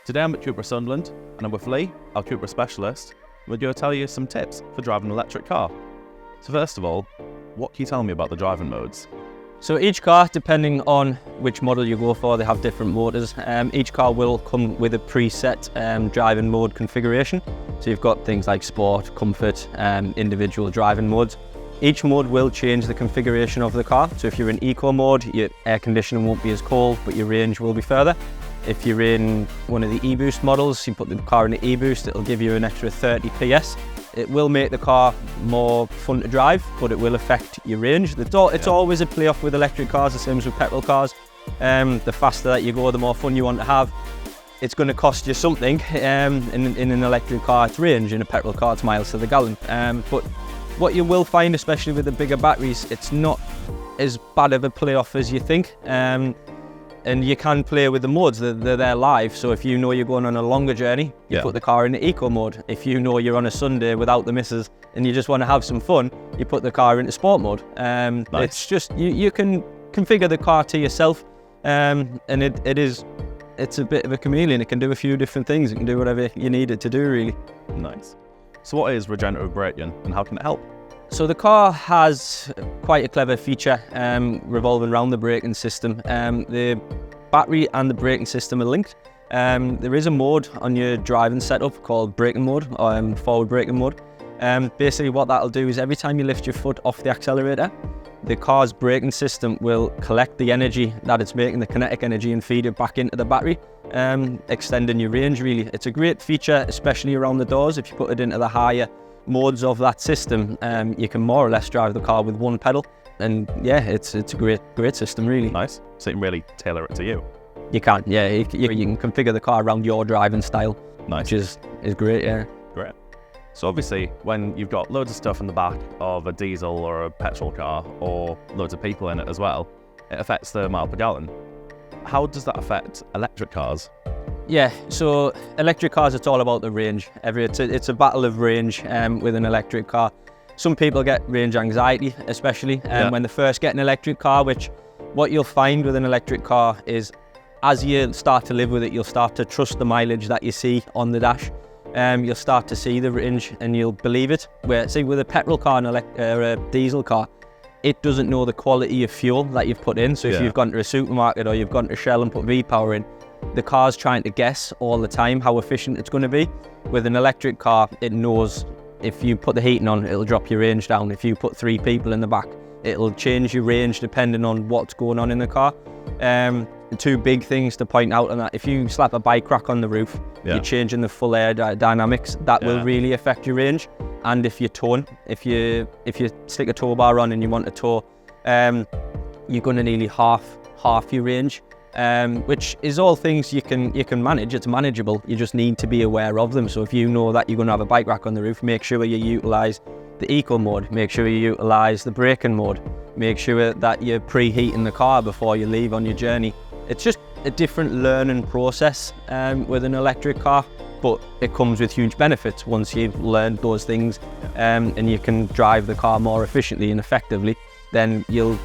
Today I'm at CUPRA Sunderland and I'm with Lee, our CUPRA Specialist. We're going to tell you some tips for driving an electric car. So first of all, what can you tell me about the driving modes? So each car, depending on which model you go for, they have different motors. Each car will come with a preset driving mode configuration. So you've got things like sport, comfort, individual driving modes. Each mode will change the configuration of the car. So if you're in eco mode, your air conditioning won't be as cold, but your range will be further. If you're in one of the e-boost models, you put the car in the e-boost, it'll give you an extra 30 PS. It will make the car more fun to drive, but it will affect your range. It's always a play-off with electric cars, the same as with petrol cars. The faster that you go, the more fun you want to have. It's going to cost you something. In an electric car, it's range. In a petrol car, it's miles to the gallon. But what you will find, especially with the bigger batteries, it's not as bad of a play-off as you think. And you can play with the modes, they're there live. So if you know you're going on a longer journey, you put the car in the eco mode. If you know you're on a Sunday without the missus and you just want to have some fun, you put the car into sport mode. Nice. It's just, you can configure the car to yourself, and it's a bit of a chameleon. It can do a few different things. It can do whatever you need it to do, really. Nice. So what is regenerative braking and how can it help? So the car has quite a clever feature revolving around the braking system. The battery and the braking system are linked. There is a mode on your driving setup called braking mode, or forward braking mode. Basically what that'll do is every time you lift your foot off the accelerator, the car's braking system will collect the energy that it's making, the kinetic energy, and feed it back into the battery, extending your range really. It's a great feature, especially around the doors. If you put it into the higher modes of that system, you can more or less drive the car with one pedal, and yeah, it's a great system really. Nice. So you can really tailor it to you. You can, yeah. You can configure the car around your driving style. Nice. Which is great, yeah. Great. So obviously, when you've got loads of stuff in the back of a diesel or a petrol car, or loads of people in it as well, it affects the mile per gallon. How does that affect electric cars? Yeah, so electric cars, it's all about the range. It's a battle of range with an electric car. Some people get range anxiety, especially when they first get an electric car, which what you'll find with an electric car is as you start to live with it, you'll start to trust the mileage that you see on the dash. You'll start to see the range and you'll believe it. Where, see, with a petrol car and a diesel car, it doesn't know the quality of fuel that you've put in. So if you've gone to a supermarket or you've gone to Shell and put V-Power in, the car's trying to guess all the time how efficient it's going to be. With an electric car, it knows if you put the heating on, it'll drop your range down. If you put 3 people in the back, it'll change your range depending on what's going on in the car. Two big things to point out on that: if you slap a bike rack on the roof, you're changing the full air dynamics. That will really affect your range. And if you towing, if you stick a tow bar on and you want to tow, you're going to nearly half your range. Which is all things you can manage. It's manageable. You just need to be aware of them. So if you know that you're going to have a bike rack on the roof, make sure you utilise the eco mode. Make sure you utilise the braking mode. Make sure that you're preheating the car before you leave on your journey. It's just a different learning process with an electric car, but it comes with huge benefits once you've learned those things, and you can drive the car more efficiently and effectively. Then you'll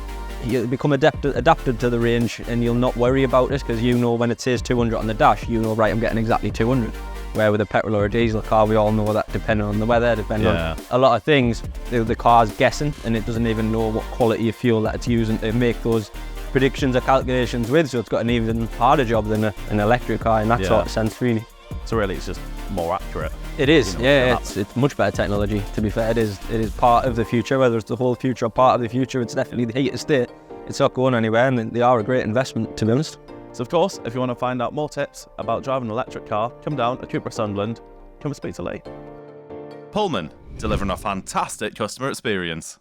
become adapted to the range, and you'll not worry about it, because you know when it says 200 on the dash, you know, right, I'm getting exactly 200. Where with a petrol or a diesel car, we all know that depending on the weather, depending on a lot of things, the car's guessing and it doesn't even know what quality of fuel that it's using to make those predictions or calculations with. So it's got an even harder job than an electric car in that sort of sense, really. So really, it's just more accurate. It is, it's much better technology. To be fair, it is part of the future. Whether it's the whole future or part of the future, it's definitely here to stay. It's not going anywhere, and they are a great investment, to be honest. So of course, if you want to find out more tips about driving an electric car, come down to CUPRA Sunderland, come and speak to Lee. Pullman, delivering a fantastic customer experience.